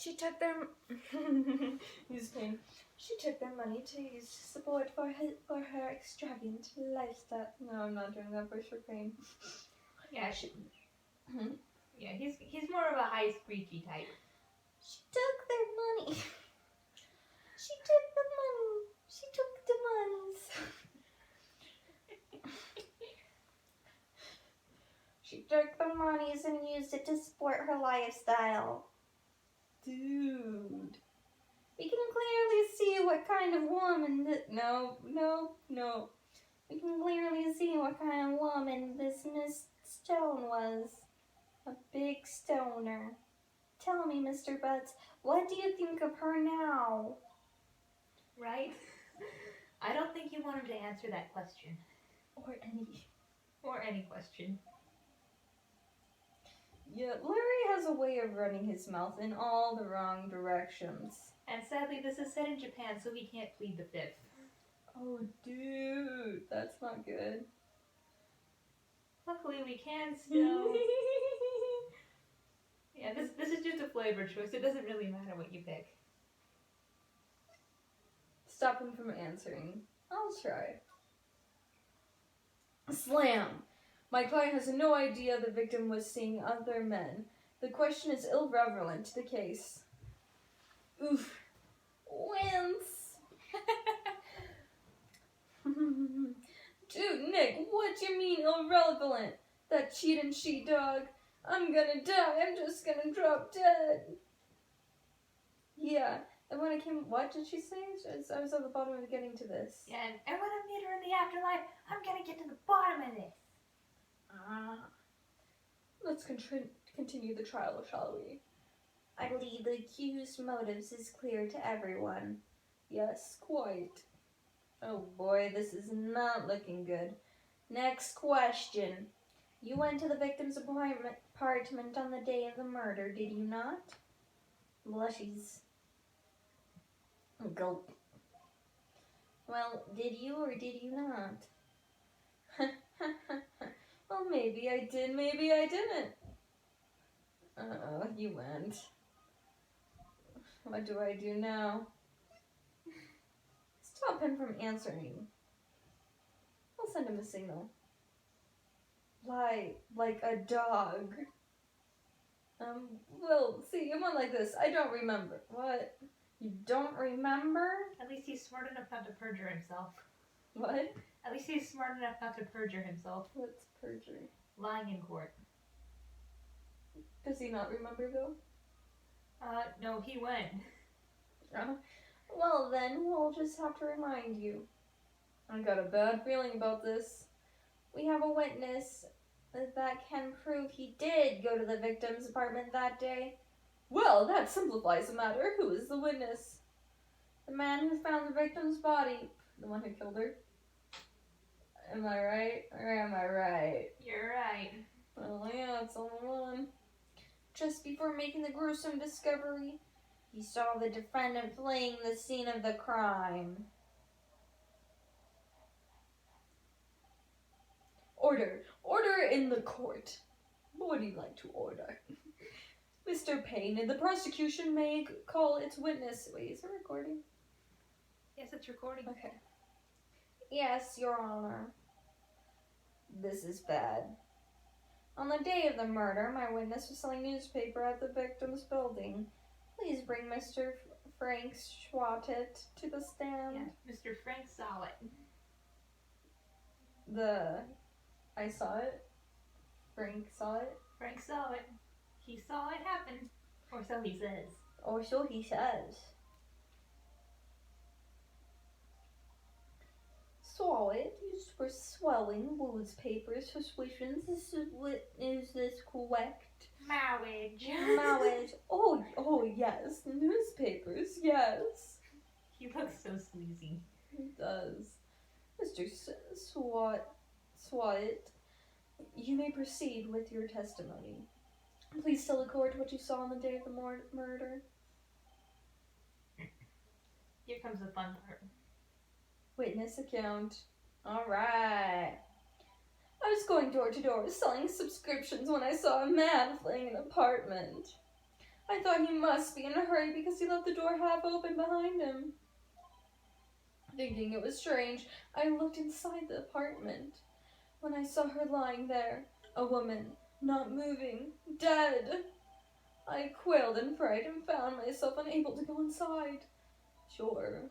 She took their use pain. She took their money to use to support for her extravagant lifestyle. No, I'm not doing that voice for pain. Yeah, yeah, he's more of a high screechy type. She took their money. She took the money. She took the monies. She took the monies and used it to support her lifestyle. Dude. We can clearly see what kind of woman No. We can clearly see what kind of woman this Miss Stone was. A big stoner. Tell me, Mr. Butts, what do you think of her now? Right? I don't think you wanted to answer that question. Or any question. Yeah, Larry has a way of running his mouth in all the wrong directions. And sadly, this is set in Japan, so we can't plead the fifth. Oh, dude, that's not good. Luckily, we can still. Yeah, this is just a flavor choice. It doesn't really matter what you pick. Stop him from answering. I'll try. Slam! My client has no idea the victim was seeing other men. The question is irrelevant to the case. Oof. Wins! Dude, Nick, what do you mean irrelevant? That cheating she-dog. I'm gonna die. I'm just gonna drop dead. Yeah. And when I came, what did she say? I was at the bottom of getting to this. Yeah, and when I meet her in the afterlife, I'm gonna get to the bottom of this. Let's continue the trial, shall we? I believe the accused's motives is clear to everyone. Yes, quite. Oh boy, this is not looking good. Next question. You went to the victim's apartment on the day of the murder, did you not? Blushies. Gulp. Well, did you or did you not? Well, maybe I did, maybe I didn't. Uh-oh, you went. What do I do now? Stop him from answering. I'll send him a signal. Lie like a dog. Well, see, you went like this. I don't remember. What? You don't remember? At least he's smart enough not to perjure himself. What? At least he's smart enough not to perjure himself. What's perjury? Lying in court. Does he not remember, though? No, he went. Well, then, we'll just have to remind you. I got a bad feeling about this. We have a witness that can prove he did go to the victim's apartment that day. Well, that simplifies the matter. Who is the witness? The man who found the victim's body. The one who killed her. Am I right? Or am I right? You're right. Well, yeah, it's only one. Just before making the gruesome discovery, he saw the defendant fleeing the scene of the crime. Order! Order in the court! What would you like to order? Mr. Payne, the prosecution may call its witness. Wait, is it recording? Yes, it's recording. Okay. Yes, Your Honor. This is bad. On the day of the murder, my witness was selling newspaper at the victim's building. Please bring Mr. Frank Schwattet to the stand. Yeah, Mr. Frank saw it. I saw it. Frank saw it. Frank saw it. He saw it happen. Or so he says. Or so he says. Saw it used for swelling newspapers suspicions. Is this correct? Marriage. Marriage. Oh yes. Newspapers, yes. He looks so sleazy. He does. Mr. Swat, you may proceed with your testimony. Please tell the court what you saw on the day of the murder. Here comes the fun part. Witness account. Alright. I was going door to door selling subscriptions when I saw a man fleeing an apartment. I thought he must be in a hurry because he left the door half open behind him. Thinking it was strange, I looked inside the apartment. When I saw her lying there, a woman, not moving, dead, I quailed in fright and found myself unable to go inside. Sure.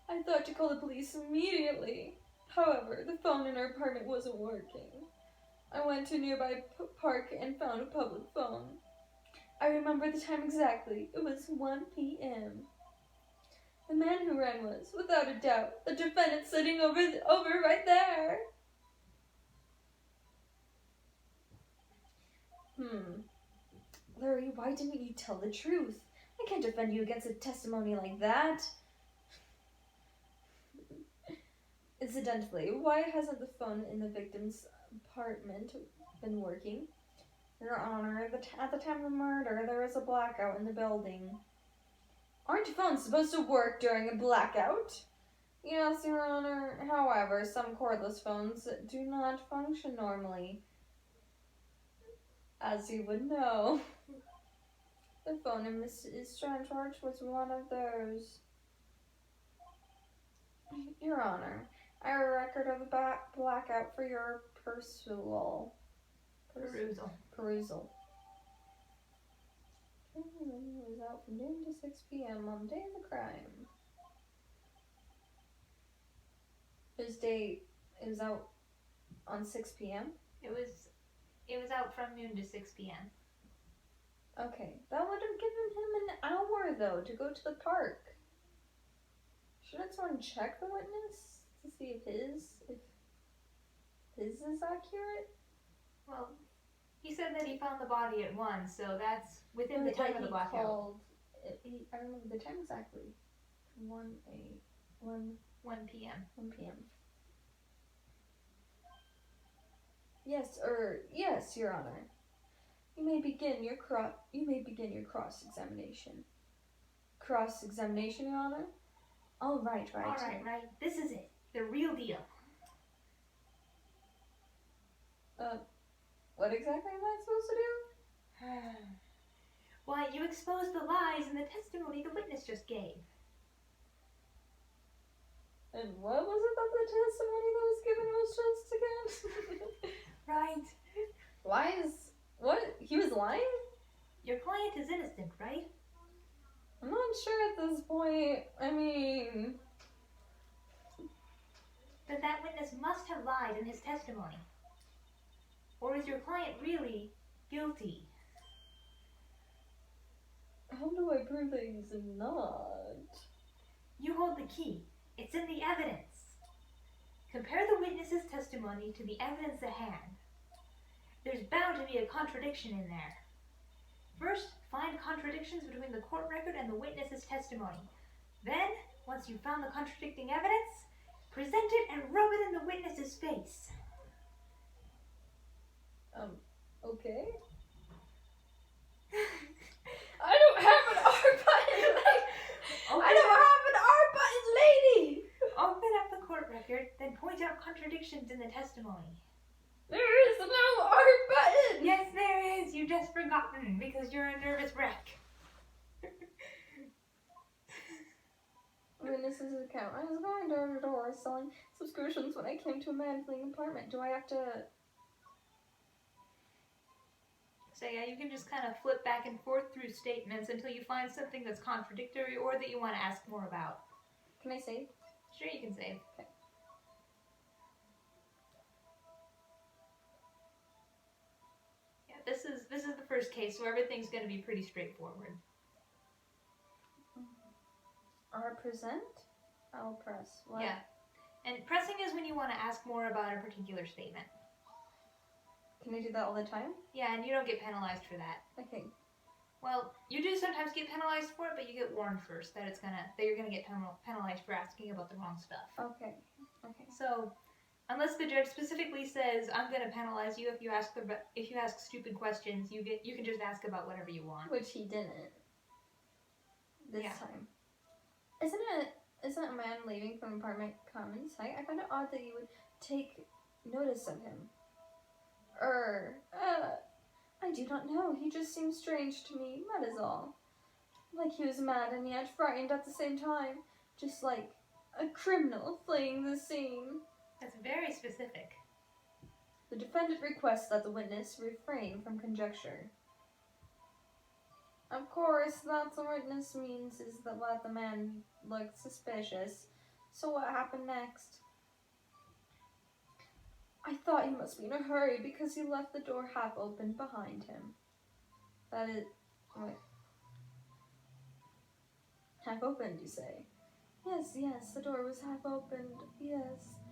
I thought to call the police immediately. However, the phone in her apartment wasn't working. I went to a nearby park and found a public phone. I remember the time exactly. It was 1 p.m. The man who ran was, without a doubt, the defendant sitting over right there. Larry, why didn't you tell the truth? I can't defend you against a testimony like that. Incidentally, why hasn't the phone in the victim's apartment been working? Your Honor, at the time of the murder, there was a blackout in the building. Aren't phones supposed to work during a blackout? Yes, Your Honor. However, some cordless phones do not function normally. As you would know. The phone in Mrs. Strangeworks was one of those. Your Honor, I have a record of the blackout for your perusal. It was out from noon to 6 p.m. on the day of the crime. It was out on 6 p.m.? It was out from noon to 6 p.m. Okay, that would have given him an hour, though, to go to the park. Shouldn't someone check the witness to see if his is accurate? Well, he said that he found the body at 1, so that's within the time of the blackout. I remember the time exactly. 1 p.m. 1 p.m. Yes, Your Honor. You may begin your cross-examination. Cross-examination, Your Honor? All right. All right. This is it. The real deal. What exactly am I supposed to do? Why, you exposed the lies in the testimony the witness just gave. And what was it that the testimony that was given was just again? Right. What? He was lying? Your client is innocent, right? I'm not sure at this point. I mean... But that witness must have lied in his testimony. Or is your client really guilty? How do I prove that he's not? You hold the key. It's in the evidence. Compare the witness's testimony to the evidence at hand. There's bound to be a contradiction in there. First, find contradictions between the court record and the witness's testimony. Then, once you've found the contradicting evidence, present it and rub it in the witness's face. Okay. I don't have an R button, I don't have an R button, lady! Open up the court record, then point out contradictions in the testimony. There is no R button! Yes, there is. You just forgotten because you're a nervous wreck. Witness's account. I was going door to door selling subscriptions when I came to a man fleeing apartment. Do I have to... So yeah, you can just kind of flip back and forth through statements until you find something that's contradictory or that you want to ask more about. Can I save? Sure, you can save. Okay. Yeah, this is the first case, so everything's going to be pretty straightforward. R present? I'll press. What? Yeah. And pressing is when you want to ask more about a particular statement. Can I do that all the time? Yeah, and you don't get penalized for that. Okay. Well, you do sometimes get penalized for it, but you get warned first that you're gonna get penalized for asking about the wrong stuff. Okay. So, unless the judge specifically says, "I'm gonna penalize you if you ask stupid questions," you can just ask about whatever you want. Which he didn't. This time. Isn't a man leaving from an apartment common sight? I find it odd that you would take notice of him. I do not know. He just seemed strange to me, that is all. Like he was mad and yet frightened at the same time. Just like a criminal fleeing the scene. That's very specific. The defendant requests that the witness refrain from conjecture. Of course, that's what witness means is that the man looked suspicious. So what happened next? I thought he must be in a hurry because he left the door half open behind him. That is... wait. Half opened, you say? Yes, the door was half opened, yes.